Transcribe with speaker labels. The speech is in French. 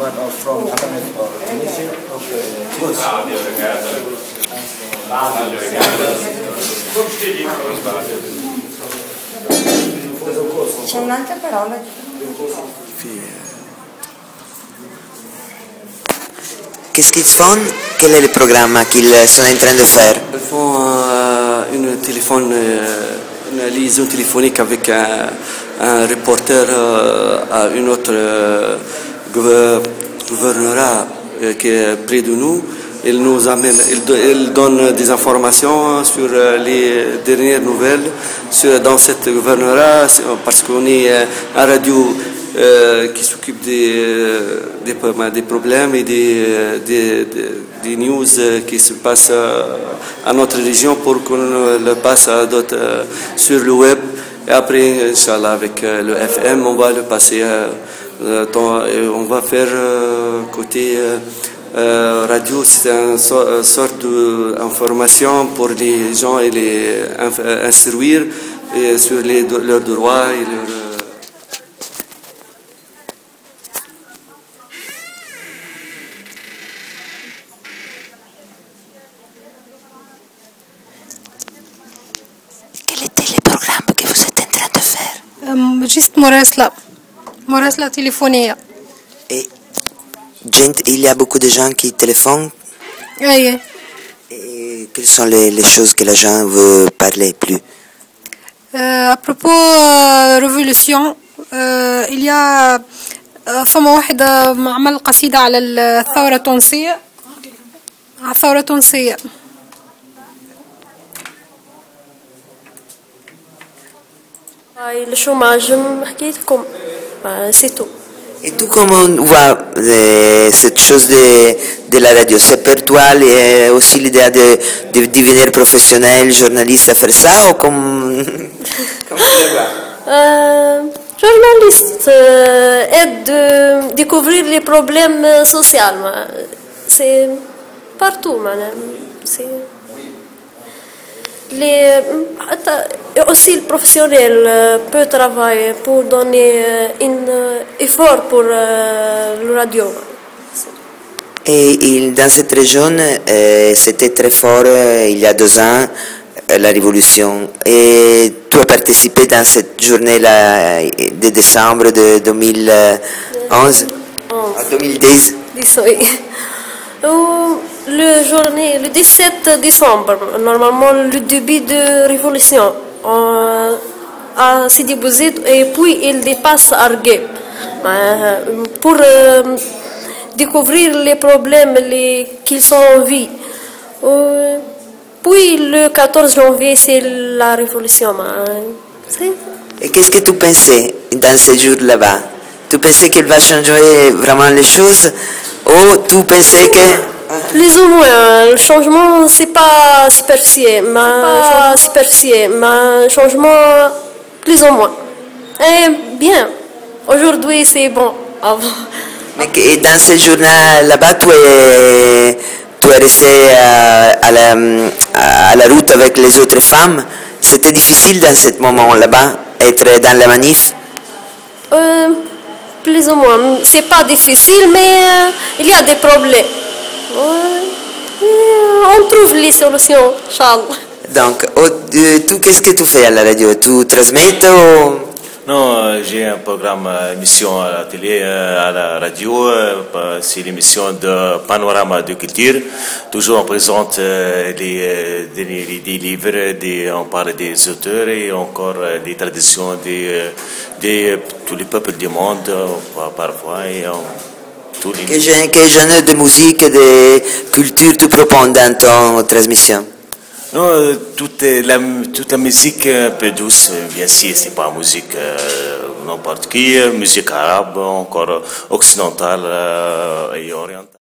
Speaker 1: one of from Ahmed or Tunisia.
Speaker 2: C'è un'altra parola.
Speaker 3: Qu'est-ce qu'ils font? Quel est le programme qu'ils sont en train de faire?
Speaker 4: Ils font une liaison téléphonique avec un reporter à une autre gouvernorat qui est près de nous. Il nous amène, il donne des informations sur les dernières nouvelles dans cette gouvernorat, parce qu'on est à radio qui s'occupe des problèmes et des news qui se passent à notre région pour qu'on le passe à d'autres sur le web. Et après, Inch'Allah, avec le FM, on va le passer. On va faire côté radio, c'est une sorte d'information pour les gens et les instruire sur leurs droits et leurs...
Speaker 3: Quel était le programme que vous êtes en train de faire?
Speaker 2: Juste مراسلة تليفونية.
Speaker 3: Et il y a beaucoup de gens qui téléphonent.
Speaker 2: أيه.
Speaker 3: Et quelles sont les choses que les gens veulent parler plus?
Speaker 2: À propos révolution, il y a فما واحد عمل قصيدة على الثورة التونسية. على الثورة التونسية.
Speaker 5: Le chômage, حكيتكم, c'est tout.
Speaker 3: Et tout comment on voit cette chose de la radio? C'est pour toi aussi l'idée de devenir professionnel, journaliste, à faire ça ou comme tu vois?
Speaker 5: Journaliste aide de découvrir les problèmes sociaux. C'est partout. Aussi le professionnel peut travailler pour donner un effort pour la radio.
Speaker 3: Et dans cette région, c'était très fort il y a 2 ans, la révolution. Et tu as participé dans cette journée-là de décembre de 2011 à 2010.
Speaker 5: Le 17 décembre, normalement le début de révolution, à Sidi Bouzid, et puis il dépasse Argué pour découvrir les problèmes qu'ils ont en vie. Puis le 14 janvier, c'est la révolution.
Speaker 3: Et qu'est-ce que tu pensais dans ces jours là-bas? Tu pensais qu'il va changer vraiment les choses ou tu pensais que...
Speaker 5: Plus ou moins, le changement c'est pas superficiel, mais changement plus ou moins. Et bien, aujourd'hui c'est bon.
Speaker 3: Mais dans ce journal là-bas, tu es resté à la route avec les autres femmes. C'était difficile dans ce moment là-bas, être dans la manif?
Speaker 5: Plus ou moins, c'est pas difficile, mais il y a des problèmes. On trouve les solutions, Inch'Allah.
Speaker 3: Donc, tu, qu'est-ce que tu fais à la radio? Tu transmets ou...
Speaker 6: Non, j'ai un programme, émission à la télé, à la radio. C'est l'émission de Panorama de Culture. Toujours on présente des livres, on parle des auteurs et encore des traditions de tous les peuples du monde, parfois.
Speaker 3: Quel genre de musique et de culture tu proposes dans ton transmission?
Speaker 6: Non, toute la musique un peu douce, bien sûr, c'est pas musique n'importe qui, musique arabe, encore occidentale et orientale.